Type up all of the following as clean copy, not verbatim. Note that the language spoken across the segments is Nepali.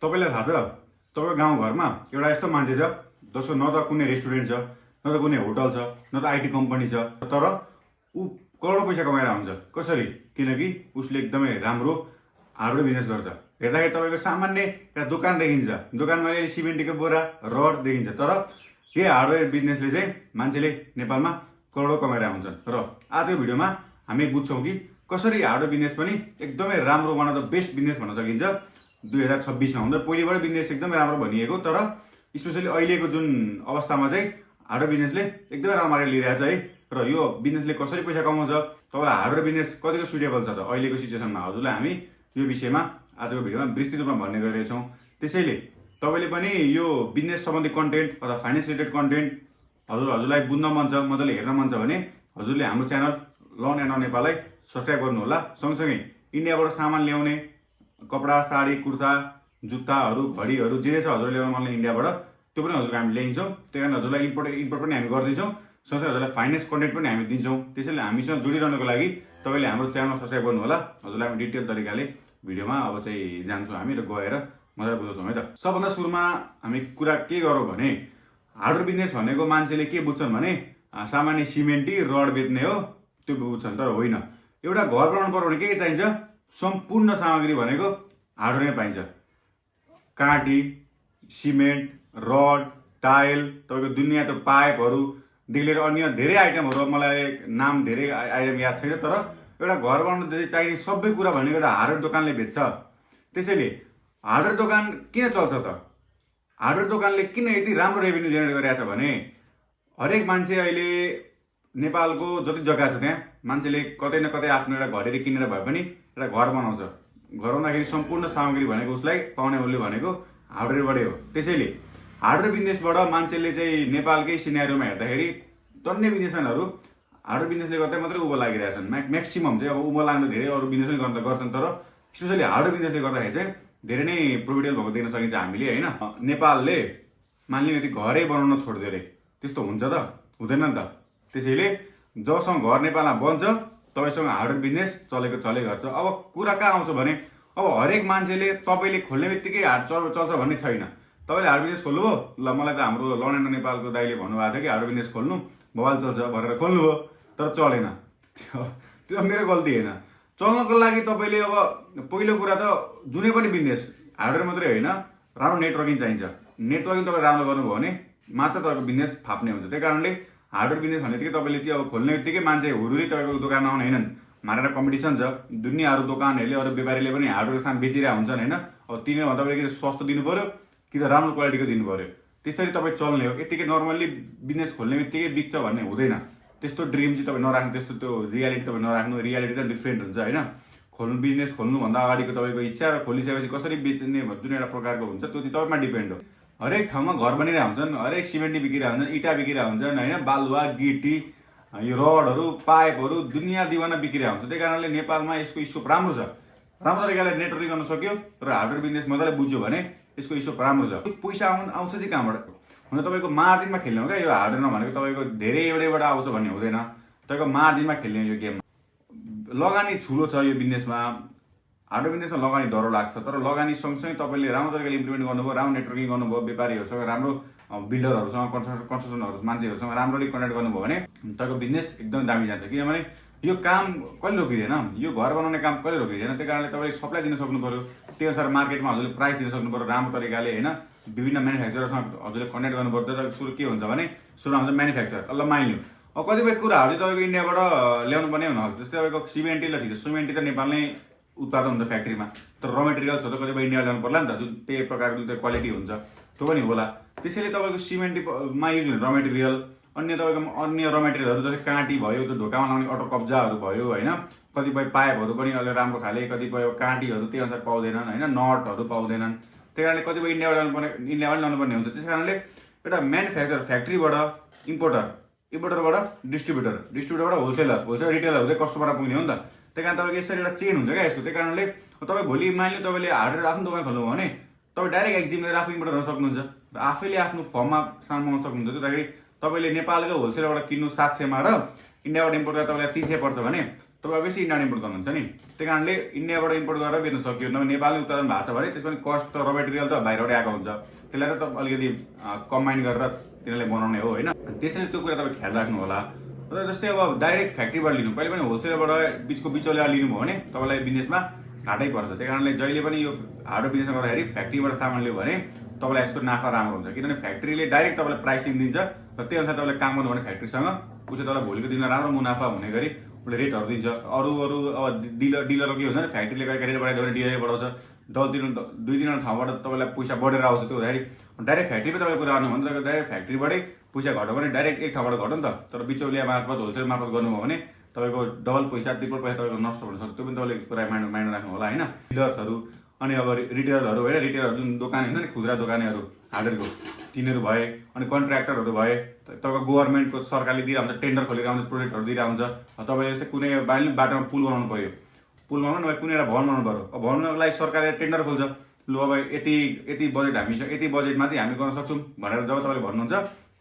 तपाईलाई थाहा छ तपाईको गाउँघरमा एउटा यस्तो मान्छे छ जसको न त कुनै रेस्टुरेन्ट छ न त कुनै होटल छ न त आइटी कम्पनी छ तर ऊ करोडौं पैसा कमाएर आउँछ कसरी किनकि उसले एकदमै राम्रो हार्डवेयर बिजनेस गर्छ हेर्दाखेरि तपाईको सामान्य एउटा दोकान देखिन्छ दोकानमा सिमेन्टको बोरा रड देखिन्छ तर यही हार्डवेयर बिजनेसले चाहिँ मान्छेले नेपालमा करोडौं कमाएर आउँछन् र आजको भिडियोमा हामी बुझ्छौँ कि कसरी हार्डवेयर बिजनेस पनि एकदमै राम्रो one of the best business भन्न सकिन्छ 2026 मा हुँदा पहिलेबाट बिजनेस एकदमै राम्रो भनिएको तर स्पेशली अहिलेको जुन अवस्थामा चाहिँ हार्डवेयर बिजनेसले एकदमै राम्रो मार्केट लिइरहेछ है र यो बिजनेसले कसरी पैसा कमाउँछ तपाईलाई हार्डवेयर बिजनेस कतिको सुटेबल छ त अहिलेको सिचुएसनमा हजुरलाई हामी यो विषयमा आजको भिडियोमा विस्तृत रूपमा भन्ने गरिरहेछौँ त्यसैले तपाईले पनि यो बिजनेस सम्बन्धी कन्टेन्ट अथवा फाइनान्स रिलेटेड कन्टेन्ट हजुरलाई बुझ्न मन छ मजाले हेर्न मन छ भने हजुरले हाम्रो च्यानल लर्न एन्ड अर्न नेपाललाई सब्स्क्राइब गर्नु होला सँगसँगै इन्डियाबाट सामान ल्याउने कपडा साडी कुर्ता जुत्ताहरू घडीहरू जे छ हजुरले ल्याउन मनले इन्डियाबाट त्यो पनि हजुरको हामी ल्याइन्छौँ त्यही कारण हजुरलाई इम्पोर्ट पनि हामी गरिदिन्छौँ सँगसँगै हजुरलाई फाइनेन्स कन्टेन्ट पनि हामी दिन्छौँ त्यसैले हामीसँग जोडिरहनको लागि तपाईँले हाम्रो च्यानल सब्स्क्राइब गर्नु होला हजुरलाई हामी डिटेल तरिकाले भिडियोमा अब चाहिँ जान्छौँ हामी र गएर मजाले बुझाउँछौँ है त सबभन्दा सुरुमा हामी कुरा के गरौँ भने हार्डवेयर बिजनेस भनेको मान्छेले के बुझ्छन् भने सामान्य सिमेन्टी रड बेच्ने हो त्यो बुझ्छन् तर होइन एउटा घर बनाउनु पर्यो भने के चाहिन्छ सम्पूर्ण सामग्री भनेको हार्डवेयरमै पाइन्छ काँटी सिमेन्ट रड टाइल तपाईँको दुनियाँको पाइपहरूदेखि लिएर अन्य धेरै आइटमहरू मलाई नाम धेरै आइटम याद छैन तर एउटा घर बनाउनु चाहिने सबै कुरा भनेको एउटा हार्डवेयर दोकानले बेच्छ त्यसैले हार्डवेयर दोकान किन चल्छ त हार्डवेयर दोकानले किन यति राम्रो रेभेन्यू जेनेरेट गरिरहेछ भने हरेक मान्छे अहिले नेपालको जति जग्गा छ त्यहाँ मान्छेले कतै न कतै आफ्नो एउटा घडेरी किनेर भए पनि एउटा घर बनाउँछ घर बनाउँदाखेरि सम्पूर्ण सामग्री भनेको उसलाई पाउने मूल्य भनेको हार्डवेयरबाटै हो त्यसैले हार्डवेयर बिजनेसबाट मान्छेले चाहिँ नेपालकै सिनेरियोमा हेर्दाखेरि टन्ने बिजनेसम्यानहरू हार्डवेयर बिजनेसले गर्दा मात्रै उभो लागिरहेछन् म्याक्सिमम चाहिँ अब उभो लाग्न धेरै अरू बिजनेस पनि गर्छन् तर स्पेसली हार्डवेयर बिजनेसले गर्दाखेरि चाहिँ धेरै नै प्रोफिटेबल भएको देख्न सकिन्छ हामीले होइन नेपालले मान्ने यदि घरै बनाउन छोडिदियो अरे त्यस्तो हुन्छ त हुँदैन नि त त्यसैले जबसम्म घर नेपालमा बन्छ तपाईँसँग हार्डवेयर बिजनेस चले गर्छ अब कुरा कहाँ आउँछ भने अब हरेक मान्छेले तपाईँले खोल्ने बित्तिकै चल्छ भन्ने छैन तपाईँले हार्डवेयर बिजनेस खोल्नुभयो ल मलाई त हाम्रो लर्न एन्ड नेपालको दाइले भन्नुभएको थियो कि हार्डवेयर बिजनेस खोल्नु मोबाइल चल्छ भनेर खोल्नुभयो तर चलेन त्यो मेरो गल्ती होइन चल्नको लागि तपाईँले अब पहिलो कुरा त जुनै पनि बिजनेस हार्डवेयर मात्रै होइन राम्रो नेटवर्किङ चाहिन्छ नेटवर्किङ तपाईँ राम्रो गर्नुभयो भने मात्र तपाईँको बिजनेस फाप्ने हुन्छ त्यही कारणले हार्डवेयर बिजनेस भन्ने बित्तिकै तपाईँले चाहिँ अब खोल्ने बित्तिकै मान्छे हुरुरी तपाईँको दोकानमा आउने होइनन् मारेर कम्पिटिसन छ दुनियाँहरू दोकानहरूले अरू व्यापारीले पनि हार्डवेयर सामान बेचिरहेको हुन्छन् होइन अब तिनीहरू तपाईँले कि सस्तो दिनु पऱ्यो कि त राम्रो क्वालिटीको दिनु पऱ्यो त्यसरी तपाईँ चल्ने हो यतिकै नर्मल्ली बिजनेस खोल्ने बित्तिकै बिक्छ भन्ने हुँदैन त्यस्तो ड्रिम चाहिँ तपाईँ नराख्नु त्यस्तो त्यो रियालिटी तपाईँ नराख्नु रियालिटी त डिफ्रेन्ट हुन्छ होइन बिजनेस खोल्नुभन्दा अगाडिको तपाईँको इच्छा र खोलिसकेपछि कसरी बेच्ने जुन एउटा प्रकारको हुन्छ त्यो चाहिँ तपाईँमा डिपेन्ड हो हरेक ठाउँमा घर बनिरहेको हुन्छन् हरेक सिमेन्टी बिकिरहेको हुन्छन् इँटा बिकिरहेको हुन्छन् होइन बालुवा गिटी यो रडहरू पाइपहरू दुनियाँ दिवाना बिकिरहेको हुन्छ त्यही कारणले नेपालमा यसको स्कोप राम्रो छ राम्रो तरिकाले नेटवर्किङ गर्न सक्यो र हार्डवेयर बिजनेस मजाले बुझ्यो भने यसको स्कोप राम्रो छ पैसा आउँछ चाहिँ कहाँबाट हुन तपाईँको मार्जिनमा खेल्ने हो क्या यो हार्डवेयरमा भनेको तपाईँको धेरै एउटैबाट आउँछ भन्ने हुँदैन तपाईँको मार्जिनमा खेल्ने यो गेम लगानी ठुलो छ यो बिजनेसमा हार्डवेयर बिजनेसमा लगानी डर लाग्छ तर लगानी सँगसँगै तपाईँले राम्रो तरिकाले इम्प्लिमेन्ट गर्नुभयो राम्रो नेटवर्किङ गर्नुभयो व्यापारीहरूसँग राम्रो बिल्डरहरूसँग कन्स्ट्रक्सनहरू मान्छेहरूसँग राम्ररी कन्ट्याक्ट गर्नुभयो भने तपाईँको बिजनेस एकदम दामी जान्छ किनभने यो काम कहिले रोकिँदैन यो घर बनाउने काम कहिले रोकिँदैन त्यही कारणले तपाईँले सप्लाई दिन सक्नु पऱ्यो त्यही अनुसार मार्केटमा हजुरले प्राइस दिन सक्नु पऱ्यो राम्रो तरिकाले होइन विभिन्न म्यानुफ्याक्चररसँग हजुरले कन्ट्याक्ट गर्नु पर्छ र सुरु के हुन्छ भने सुरुमा हुन्छ म्यानुफ्याक्चर ल मानिलिउँ अब कतिपय कुराहरू चाहिँ तपाईँको इन्डियाबाट ल्याउनु पर्ने हुनुहुन्छ जस्तै तपाईँको सिमेन्टी ल ठिक छ सिमेन्टी त नेपालमै उत्पादन हुन्छ फ्याक्ट्रीमा तर र मेटेरियल्स हो त कतिपय इन्डिया ल्याउनु पर्ला नि त जुन त्यही प्रकारको जुन चाहिँ क्वालिटी हुन्छ त्यो पनि होला त्यसैले तपाईँको सिमेन्टीमा युज हुने र मेटेरियल अन्य तपाईँको अन्य र मेटेरियलहरू जस्तै काँटी भयो त्यो ढोकामा लाउने अटो कब्जाहरू भयो होइन कतिपय पाइपहरू पनि अहिले राम्रो खाले कतिपय काँटीहरू त्यही अनुसार पाउँदैनन् होइन नटहरू पाउँदैनन् त्यही कारणले कतिपय इन्डियाबाट ल्याउनुपर्ने हुन्छ त्यस कारणले एउटा म्यानुफ्याक्चर फ्याक्ट्रीबाट इम्पोर्टरबाट डिस्ट्रिब्युटरबाट होलसेलर रिटेलर हुँदै कस्टमरमा पुग्ने हो नि त त्यही कारण तपाईँको यसरी एउटा चेन हुन्छ क्या यसको त्यही कारणले तपाईँ भोलि मानिलिउँ तपाईँले हार्डवेयर आफ्नो दोकान खोल्नुभयो भने तपाईँ डाइरेक्ट एक्जिम लिएर आफू इम्पोर्टर हुन सक्नुहुन्छ र आफैले आफ्नो फर्ममा सामान बनाउन सक्नुहुन्छ त्यो तपाईँले नेपालको होलसेलरबाट किन्नु 700 मा र इन्डियाबाट इम्पोर्ट गर्दा तपाईँलाई 300 पर्छ भने तपाईँ बेसी इन्डियाबाट इम्पोर्ट गर्नुहुन्छ नि, त्यही कारणले इन्डियाबाट इम्पोर्ट गरेर बेच्न सकियो। नभए नेपालमै उत्पादन भएको छ भने त्यसमा कस्ट त र मेटेरियल त बाहिरबाटै आएको हुन्छ, त्यसलाई त अलिकति कम्बाइन गरेर तिनीहरूले बनाउने हो होइन। त्यसैले त्यो कुरा तपाईँ ख्याल राख्नु होला। र जस्तै अब डाइरेक्ट फ्याक्ट्रीबाट लिनु, कहिले पनि होलसेलबाट बिचको बिचौलिया लिनुभयो भने तपाईँलाई बिजनेसमा घाटै पर्छ। त्यही कारणले जहिले पनि यो हार्डवेयर बिजनेस गर्दाखेरि फ्याक्ट्रीबाट सामान लियो भने तपाईँलाई यसको नाफा राम्रो हुन्छ, किनभने फ्याक्ट्रीले डाइरेक्ट तपाईँलाई प्राइसिङ दिन्छ र त्यही अनुसार तपाईँले काम गर्नु भने फ्याक्ट्रीसँग उसले तपाईँलाई भोलिको दिनमा राम्रो मुनाफा हुने गरी उसले रेटहरू दिन्छ। अरू अब डिलरको के हुन्छ भने फ्याक्ट्रीले गएर रेट बढाइदियो भने डिलरले बढाउँछ, दुई तिनवटा ठाउँबाट तपाईँलाई पैसा बढेर आउँछ। त्यो हुँदाखेरि डाइरेक्ट फ्याक्ट्रीमै तपाईँले कुरा गर्नु भने तपाईँको डाइरेक्ट फ्याक्ट्रीबाटै पैसा घट्यो भने डाइरेक्ट एक ठाउँबाट घट्यो नि त। तर बिचौलिया मार्फत होलसेल मार्फत गर्नुभयो भने तपाईँको डबल पैसा ट्रिपल पैसा तपाईँको नष्ट हुनसक्छ। त्यो पनि तपाईँले कुरा माइन्ड राख्नु होला होइन। डिलर्सहरू अनि अब रिटेलरहरू होइन, रिटेलरहरू जुन दोकान हुन्छ नि खुद्रा दोकानेहरू हार्डवेयरको तिनीहरू भए, अनि कन्ट्र्याक्टरहरू भए, तपाईँको गभर्मेन्टको सरकारले दिइरहन्छ, टेन्डर खोलेर आउँछ, प्रोजेक्टहरू दिइरहन्छ। तपाईँले जस्तै कुनै बाटोमा पुल बनाउनु पऱ्यो, पुल बनाउनु नभए कुनै एउटा भवन बनाउनु पऱ्यो, अब भवन बनाउनुको लागि सरकारले टेन्डर खोल्छ, लु अब यति बजेट हामीसँग, यति बजेटमा चाहिँ हामी गर्न सक्छौँ भनेर जब तपाईँले भन्नुहुन्छ,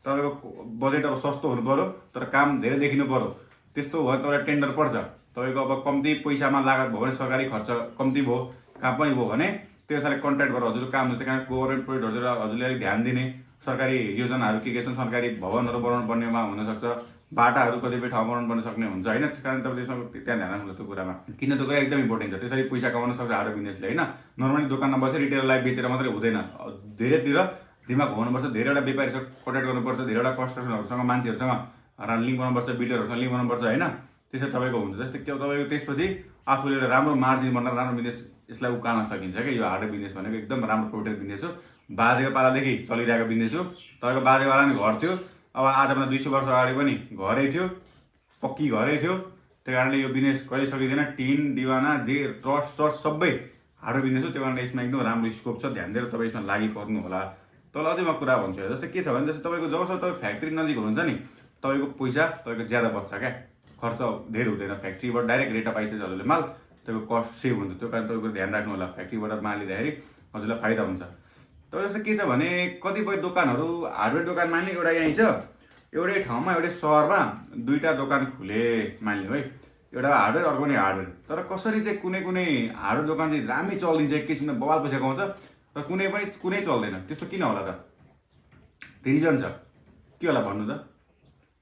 तपाईँको बजेट अब सस्तो हुनु पऱ्यो तर काम धेरै देखिनु पऱ्यो, त्यस्तो भयो भने तपाईँलाई टेन्डर पर्छ। तपाईँको अब कम्ती पैसामा लागत भयो भने सरकारी खर्च कम्ती भयो, काम पनि भयो भने त्यो अनुसारले कन्ट्र्याक्ट गरेर हजुरको काम हुन्छ। त्यही कारण गभर्मेन्ट प्रोजेक्टहरू हजुरले अलिक ध्यान दिने, सरकारी योजनाहरू के छन्, सरकारी भवनहरू बनाउनु पर्नेमा हुनसक्छ, बाटाहरू कतिपय ठाउँ बनाउनु पर्ने सक्ने हुन्छ होइन। त्यस कारण तपाईँले त्यसमा त्यहाँ ध्यान राख्नु त्यो कुरामा, किन त्यो कुरा एकदम इम्पोर्टेन्ट छ। त्यसरी पैसा कमाउन सक्छ हार्डवेयर बिजनेसले होइन। नर्मली दोकानमा बसेर रिटेलरलाई बेचेर मात्रै हुँदैन, धेरैतिर दिमाग हुनुपर्छ, धेरैवटा व्यापारीसँग कन्ट्याक्ट गर्नुपर्छ, धेरैवटा कन्स्ट्रक्सनहरूसँग मान्छेहरूसँग लिङ्क बनाउनुपर्छ, बिल्डरहरूसँग लिङ्क बनाउनुपर्छ होइन। त्यसरी तपाईँको हुन्छ। जस्तै के तपाईँको त्यसपछि आफूले एउटा राम्रो मार्जिन बनाएर राम्रो बिजनेस यसलाई उकाल्न सकिन्छ क्या। यो हार्डवेयर बिजनेस भनेको एकदम राम्रो प्रोडक्ट बिजनेस हो, बाजेको पालादेखि चलिरहेको बिजनेस हो। तपाईँको बाजेवाला नि घर थियो, अब आजभन्दा 200 वर्ष अगाडि पनि घरै थियो, पक्की घरै थियो। त्यही कारणले यो बिजनेस कहिले सकिँदैन। टिन दिवाना जे ट्रस्ट सबै हार्डवेयर बिजनेस हो। त्यो कारणले यसमा एकदम राम्रो स्कोप छ, ध्यान दिएर तपाईँ यसमा लागि पर्नु होला। तर अझै म कुरा भन्छु, जस्तै के छ भने जस्तै तपाईँको जबसम्म तपाईँ फ्याक्ट्री नजिक हुनुहुन्छ नि तपाईँको पैसा तपाईँको ज्यादा बच्छ क्या, खर्च धेरै हुँदैन। फ्याक्ट्रीबाट डाइरेक्ट रेट पाइसकेछ हजुरले माल, तपाईँको कस्ट सेभ हुन्छ। त्यो कारण तपाईँको ध्यान राख्नु होला, फ्याक्ट्रीबाट माल लिँदाखेरि हजुरलाई फाइदा हुन्छ। तर जस्तो के छ भने कतिपय दोकानहरू हार्डवेयर दोकान मान्ने एउटा यहीँ छ, एउटै ठाउँमा एउटै सहरमा दुईवटा दोकान खुले मान्यो है, एउटा हार्डवेयर अर्को पनि हार्डवेयर। तर कसरी चाहिँ कुनै हार्डवेयर दोकान चाहिँ राम्रै चलिदिन्छ, एक किसिमले बवाल पैसा कमाउँछ र कुनै चल्दैन, त्यस्तो किन होला त? रिजन छ, के होला भन्नु त?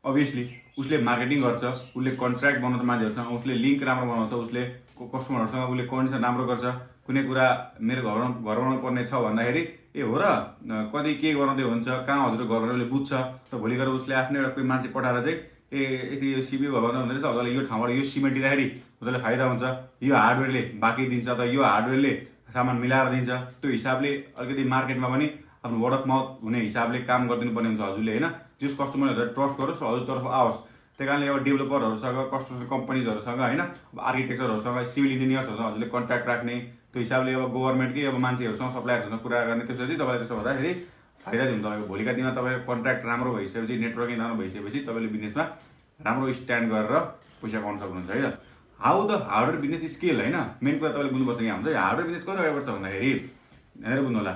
अभियसली उसले मार्केटिङ गर्छ, उसले कन्ट्र्याक्ट बनाउँछ मान्छेहरूसँग, उसले लिङ्क राम्रो बनाउँछ, उसले कस्टमरहरूसँग उसले कन्डिसन राम्रो गर्छ। कुनै कुरा मेरो घर बनाउनु पर्ने छ भन्दाखेरि ए हो र कति के गराउँदै हुन्छ, कहाँ हजुरको घर उसले बुझ्छ। र भोलि गएर उसले आफ्नै एउटा कोही मान्छे पठाएर चाहिँ ए यति यो सिमेन्ट घर बनाउँदा हुँदैछ, हजुरलाई यो ठाउँबाट यो सिमेन्ट दिँदाखेरि हजुरलाई फाइदा हुन्छ, यो हार्डवेयरले बाँकी दिन्छ अथवा यो हार्डवेयरले सामान मिलाएर दिन्छ। त्यो हिसाबले अलिकति मार्केटमा पनि आफ्नो वर्ड अफ माउथ हुने हिसाबले काम गरिदिनु पर्ने हुन्छ हजुरले होइन। जस कस्टमरहरूलाई ट्रस्ट गरोस्, हजुरतर्फ आओस्। त्यही कारणले अब डेभलपरहरूसँग, कन्स्ट्रक्सन कम्पनीजहरूसँग होइन, आर्किटेक्चरहरूसँग, सिभिल इन्जिनियर्सहरूसँग हजुरले कन्ट्याक्ट राख्ने, त्यो हिसाबले अब गभर्मेन्टकै अब मान्छेहरूसँग सप्लायरहरूसँग कुरा गर्ने। त्यसपछि तपाईँलाई त्यसो गर्दाखेरि फाइदा दिन्छ। तपाईँको भोलिका दिनमा तपाईँको कन्ट्र्याक्ट राम्रो भइसकेपछि, नेटवर्किङ राम्रो भइसकेपछि तपाईँले बिजनेसमा राम्रो स्ट्यान्ड गरेर पैसा कमाउन सक्नुहुन्छ है त। How the hardware business scale होइन, मेन कुरा तपाईँले बुझ्नुपर्छ यहाँ हुन्छ। हार्डवेयर बिजनेस कसरी अगाडि बढ्छ भन्दाखेरि हेरेर बुझ्नु होला,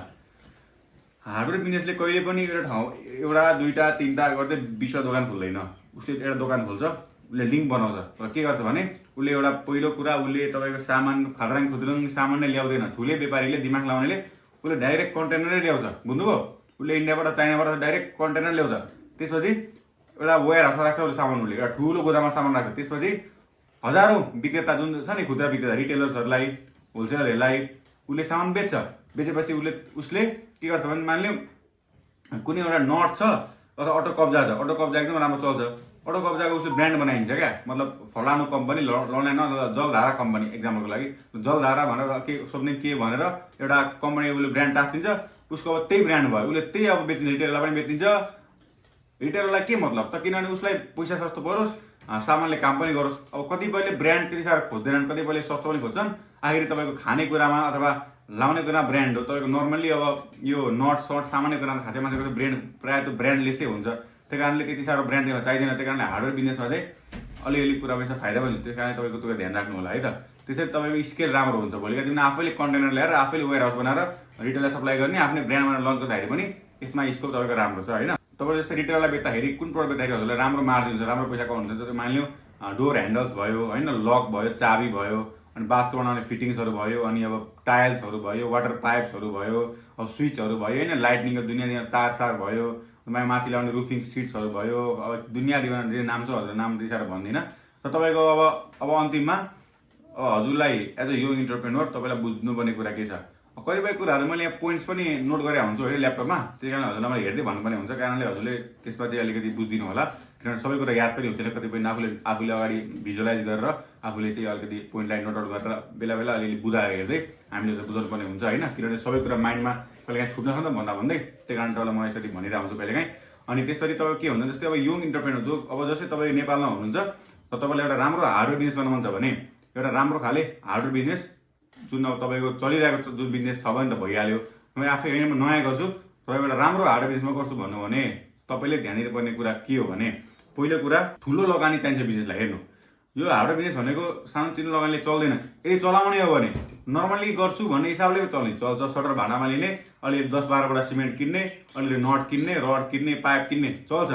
हार्डवेयर बिजनेसले कहिले पनि एउटा ठाउँ एउटा दुईवटा तिनवटा गर्दै 20 दोकान खोल्दैन। उसले एउटा दोकान खोल्छ, उसले लिङ्क बनाउँछ र के गर्छ भने उसले एउटा पहिलो कुरा उसले तपाईँको सामान खद्राङ खुद्रुङ सामान नै ल्याउँदैन। ठुलै व्यापारीले दिमाग लाउनेले उसले डाइरेक्ट कन्टेनरै ल्याउँछ, बुझ्नुभयो? उसले इन्डियाबाट चाइनाबाट डाइरेक्ट कन्टेनर ल्याउँछ, त्यसपछि एउटा वेयर हाउसमा राख्छ उसले सामान, उसले एउटा ठुलो गोदाममा सामान राख्छ। त्यसपछि हजारौँ विक्रेता जुन छ नि खुद्रा विक्रेता रिटेलर्सहरूलाई, होलसेलरहरूलाई उसले सामान बेच्छ। बेचेपछि उसले के गर्छ भने मानिलिउँ कुनै एउटा नट छ अथवा अटो कब्जा छ, अटो कब्जा एकदम राम्रो चल्छ, अटो कब्जाको उसले ब्रान्ड बनाइन्छ क्या। मतलब फलानु कम्पनी लौनाइन जलधारा कम्पनी एक्जाम्पलको लागि जलधारा भनेर के सोध्ने के भनेर एउटा कम्पनी उसले ब्रान्ड टाँसिदिन्छ, उसको अब त्यही ब्रान्ड भयो, उसले त्यही अब बेचिन्छ, रिटेलरलाई पनि बेचिदिन्छ। रिटेलरलाई के मतलब त, किनभने उसलाई पैसा सस्तो परोस्, सामानले काम पनि गरोस्। अब कतिपयले ब्रान्ड त्यति साह्रो खोज्दैनन्, कतिपयले सस्तो पनि खोज्छन्। आखिर तपाईँको खानेकुरामा अथवा लाउने कुरा ब्रान्ड हो। तपाईँको नर्मल्ली अब यो नट सर्ट सामान्य कुरा खासै मान्छेको ब्रान्ड प्रायः त ब्रान्डलेसै हुन्छ। त्यही कारणले त्यति साह्रो ब्रान्ड चाहिँदैन। त्यही कारणले हार्डवेयर बिजनेसमा चाहिँ अलिअलि कुरा पैसा फाइदा पनि हुन्छ। त्यही कारण तपाईँको त्यो ध्यान राख्नु होला है त। त्यसरी तपाईँको स्केल राम्रो हुन्छ। भोलिका दिनमा आफैले कन्टेनर ल्याएर आफैले वेयर हाउस बनाएर रिटेललाई सप्लाई गर्ने, आफ्नै ब्रान्डमा लन्च गर्दाखेरि पनि यसमा स्कोप तपाईँको राम्रो छ होइन। तपाईँ जस्तै रिटेलरलाई बेच्दाखेरि कुन प्रडक्ट बेच्दाखेरि हजुरलाई राम्रो मार्जिन हुन्छ, राम्रो पैसा कमाउनु हुन्छ। मानिलिउँ डोर ह्यान्डल्स भयो होइन, लक भयो, चाबी भयो, अनि बाथ बनाउने फिटिङ्सहरू भयो, अनि अब टाइल्सहरू भयो, वाटर पाइप्सहरू भयो, अब स्विचहरू भयो होइन, लाइटनिङको दुनियाँ तारसार भयो, माथि लगाउने रुफिङ सिट्सहरू भयो, अब दुनियाँ दिवाना जे नाम छ हजुर नाम बिर्सेर भन्दिनँ। र तपाईँको अब अन्तिममा अब हजुरलाई एज अ यङ इन्टरप्रेन्योर तपाईँलाई बुझ्नुपर्ने कुरा के छ, कतिपय कुराहरू मैले यहाँ पोइन्ट्स पनि नोट गरेर हुन्छु होइन ल्यापटपमा, त्यही कारण हजुरलाई मैले हेर्दै भन्नुपर्ने हुन्छ, कारणले हजुरले त्यसमा चाहिँ अलिकति बुझिदिनु होला, किनभने सबै कुरा याद पनि हुँदैन, कतिपय आफूले अगाडि भिजुअलाइज गरेर आफूले चाहिँ अलिकति पोइन्टलाई नोट आउट गरेर बेला बेला अलिअलि बुझाएर हेर्दै हामीले चाहिँ बुझाउनु पर्ने हुन्छ होइन, किनभने सबै कुरा माइन्डमा कहिलेकाहीँ छुट्न सक्छ भन्दा भन्दै, त्यही कारण तपाईँलाई म यसरी भनिरहेको हुन्छु कहिलेकाहीँ। अनि त्यसरी तपाईँ के हुन्छ जस्तै अब यङ इन्टरप्रेन्योर जो अब जस्तै तपाईँ नेपालमा हुनुहुन्छ र तपाईँलाई एउटा राम्रो हार्डवेयर बिजनेस गर्न मन छ भने एउटा राम्रो खाले हार्डवेयर बिजनेस जुन अब तपाईँको चलिरहेको जुन बिजनेस छ भने त भइहाल्यो, म आफै होइन नयाँ गर्छु र एउटा राम्रो हार्डवेयर बिजनेसमा गर्छु भन्नु भने तपाईँले ध्यान दिनुपर्ने कुरा के हो भने पहिलो कुरा ठुलो लगानी चाहिन्छ बिजनेसलाई। हेर्नु यो हार्डवेयर बिजनेस भनेको सानोतिनो लगानीले चल्दैन, यदि चलाउने हो भने नर्मली गर्छु भन्ने हिसाबले चल्ने चल्छ, सटर भाडामा लिने, अलिअलि 10-12वटा सिमेन्ट किन्ने, अलिअलि नट किन्ने, रड किन्ने, पाइप किन्ने चल्छ,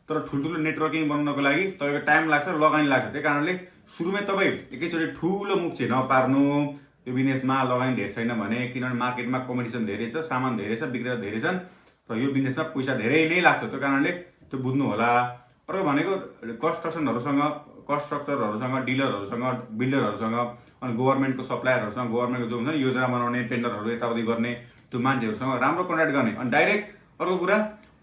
तर ठुल्ठुलो नेटवर्किङ बनाउनको लागि तपाईँको टाइम लाग्छ र लगानी लाग्छ। त्यही कारणले सुरुमै तपाईँ एकैचोटि ठुलो मुख चाहिँ नपार्नु, यो बिजनेसमा लगानी धेरै छैन भने, किनभने मार्केटमा कम्पिटिसन धेरै छ, सामान धेरै छ, विक्रेता धेरै छन् र यो बिजनेसमा पैसा धेरै नै लाग्छ, त्यो कारणले त्यो बुझ्नु होला। अर्को भनेको कन्स्ट्रक्टरहरूसँग, डिलरहरूसँग, बिल्डरहरूसँग, अनि गभर्मेन्टको सप्लायरहरूसँग, गभर्मेन्टको जो हुन्छ नि योजना बनाउने, टेन्डरहरू यताउति गर्ने त्यो मान्छेहरूसँग राम्रो कन्ट्याक्ट गर्ने। अनि डाइरेक्ट अर्को कुरा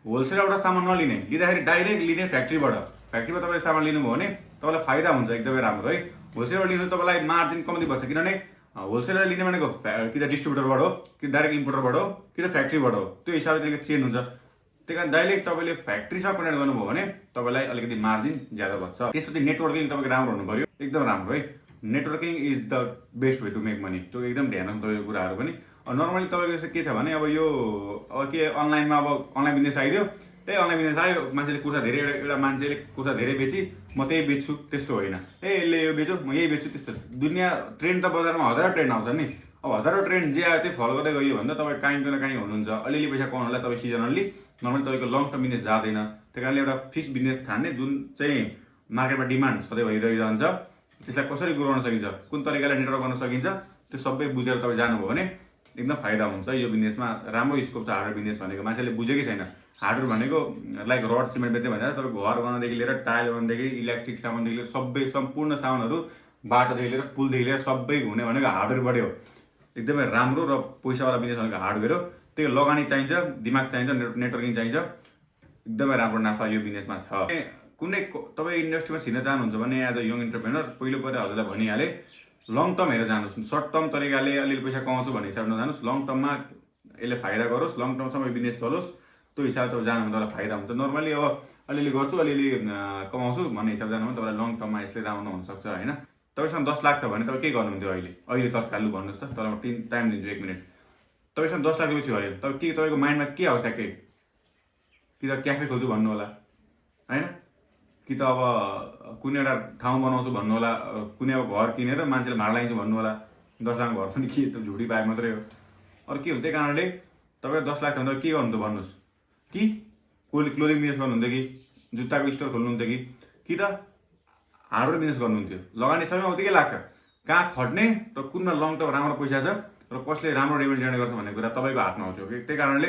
होलसेलबाट सामान नलिने, लिँदाखेरि डाइरेक्ट लिने फ्याक्ट्रीबाट तपाईँले सामान लिनुभयो भने तपाईँलाई फाइदा हुन्छ एकदमै राम्रो है। होलसेलबाट लिनु तपाईँलाई मार्जिन कम्ती पर्छ, किनभने होलसेलर लिने भनेको कि त डिस्ट्रिब्युटरबाट हो, कि डाइरेक्ट इम्पोर्टरबाट हो, कि त फ्याक्ट्रीबाट हो, त्यो हिसाबले चेन्ज हुन्छ। त्यही कारण डाइरेक्ट तपाईँले फ्याक्ट्रीसँग कनेक्ट गर्नुभयो भने तपाईँलाई अलिकति मार्जिन ज्यादा बच्छ। त्यसपछि नेटवर्किङ तपाईँको राम्रो हुनु पर्यो, एकदम राम्रो है। Networking is the best way to make money, त्यो एकदम ध्यान राख्नु तपाईँको कुराहरू पनि। नर्मली तपाईँको के छ भने अब यो अब के अनलाइनमा अब अनलाइन बिजनेस आइदियो, त्यही अनलाइन बिजनेस आयो, मान्छेले कुर्ता धेरै एउटा मान्छेले कुर्ता धेरै बेची म त्यही बेच्छु त्यस्तो होइन, यसले यो बेच्यो म यही बेच्छु त्यस्तो। दुनियाँ ट्रेन्ड त बजारमा हजारौँ ट्रेन्ड आउँछ नि, अब हजारौँ ट्रेन्ड जे आयो त्यही फलो गर्दै गयो भने त तपाईँ काहीँ न काहीँ हुनुहुन्छ, अलिअलि पैसा कमाउनुलाई तपाईँ सिजनल्ली नर्मली तपाईँको लङ टर्म बिजनेस जाँदैन। त्यही कारणले एउटा फिक्स बिजनेस ठान्ने जुन चाहिँ मार्केटमा डिमान्ड सधैँ भइरहन्छ, त्यसलाई कसरी ग्रो गर्न सकिन्छ, कुन तरिकाले नेटवर्क गर्न सकिन्छ, त्यो सबै बुझेर तपाईँ जानुभयो भने एकदम फाइदा हुन्छ यो बिजनेसमा। राम्रो स्कोप छ हार्डवेयर बिजनेस भनेको, मान्छेले बुझेकै छैन। हार्डवेयर भनेको लाइक रड सिमेन्ट बेच्दै भनेर तपाईँ घर बनाउनदेखि लिएर टाइल बनाउनदेखि इलेक्ट्रिक सामानदेखि लिएर सबै सम्पूर्ण सामानहरू बाटोदेखि लिएर पुलदेखि लिएर सबै हुने भनेको हार्डवेयरबाटै हो। एकदमै राम्रो र पैसावाला बिजनेस भनेको हार्डवेयर हो। त्यो लगानी चाहिन्छ, दिमाग चाहिन्छ, नेटवर्किङ चाहिन्छ, एकदमै राम्रो नाफा यो बिजनेसमा छ। कुनै तपाईँ इन्डस्ट्रीमा छिर्न चाहनुहुन्छ भने एज अ यङ इन्टरप्रेनर पहिलो हजुरलाई भनिहालेँ, लङ टर्म हेरेर जानुहोस्, सर्ट टर्म तरिकाले अलिअलि पैसा कमाउँछु भन्ने हिसाबले नजानुहोस्, लङ टर्ममा यसले फाइदा गरोस्, लङ टर्मसम्म बिजनेस चलोस्, त्यो हिसाबले तपाईँ जानु भने तपाईँलाई फाइदा हुन्छ। नर्मली अब अलिअलि गर्छु अलिअलि कमाउँछु भन्ने हिसाब जानु भने तपाईँलाई लङ टर्ममा यसले राम्रो हुनसक्छ होइन। तपाईँसँग 10 लाख छ भने तपाईँ के गर्नुहुन्थ्यो अहिले तत्काल भन्नुहोस् त, तर म टाइम दिन्छु 1 मिनट। तपाईँसँग 10 लाख रुपियाँ थियो अरे, तपाईँको माइन्डमा के आउँछ ट्याक्कै, कि त क्याफे खोल्छु भन्नु होला होइन, कि त अब कुनै एउटा ठाउँ बनाउँछु भन्नु होला, कुनै अब घर किनेर मान्छेले भाडा लगाइदिन्छु भन्नु होला। 10 लाख घर पनि के त झुडी पाए मात्रै हो, अरू के हुन्छ। त्यही कारणले तपाईँको 10 लाख छ भने के गर्नुहुन्थ्यो भन्नुहोस्, कि क्लोदिङ बिजनेस गर्नुहुन्थ्यो, कि जुत्ताको स्टोर खोल्नुहुन्थ्यो, कि त हार्डवेयर बिजनेस गर्नुहुन्थ्यो। लगानी समय उतिकै लाग्छ, कहाँ खट्ने र कुनमा लङ टर्म राम्रो पैसा छ र कसले राम्रो रेभेन्यू जेनेरेट गर्छ भन्ने कुरा तपाईँको हातमा आउँथ्यो कि। त्यही कारणले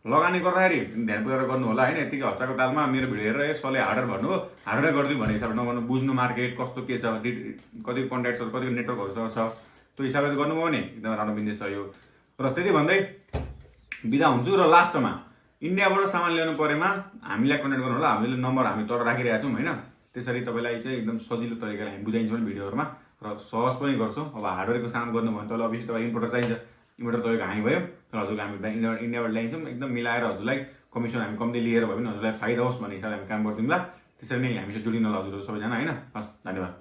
लगानी गर्दाखेरि ध्यान पुऱ्याएर गर्नु होला होइन। यतिकै हप्ताको तालमा मेरो भिडियो हेरेर यसले हार्डवेयर भन्नु हो, हार्डवेयर गरिदिउँ भन्ने हिसाबले नगर्नु, बुझ्नु मार्केट कस्तो के छ, कतिको कन्ट्याक्ट्सहरू कतिको नेटवर्कहरूसँग छ, त्यो हिसाबले गर्नुभयो भने एकदम राम्रो बिजनेस छ यो। र त्यति भन्दै बिदा हुन्छु। र लास्टमा इन्डियाबाट सामान ल्याउनु परेमा हामीलाई कन्ट्याक्ट गर्नु होला, हामीले नम्बर हामी तल राखिरहेको छौँ होइन। त्यसरी तपाईँलाई चाहिँ एकदम सजिलो तरिकाले हामी बुझाइन्छौँ भिडियोहरूमा र सहज पनि गर्छौँ। अब हार्डवेयरको सामान गर्नु भने तपाईँलाई अभियसली तपाईँ इन्भर्टर चाहिन्छ, इन्भर्टर तपाईँको हामी भयो, तर हजुरलाई हामी इन्डियाबाट ल्याइन्छौँ, एकदम मिलाएर हजुरलाई कमिसन हामी कम्ती लिएर भयो भने हजुरलाई फाइदा होस् भन्ने हिसाबले हामी काम गरिदिउँला। त्यसरी नै हामीसँग जोडिनु होला हजुरहरू सबैजना होइन। हस्, धन्यवाद।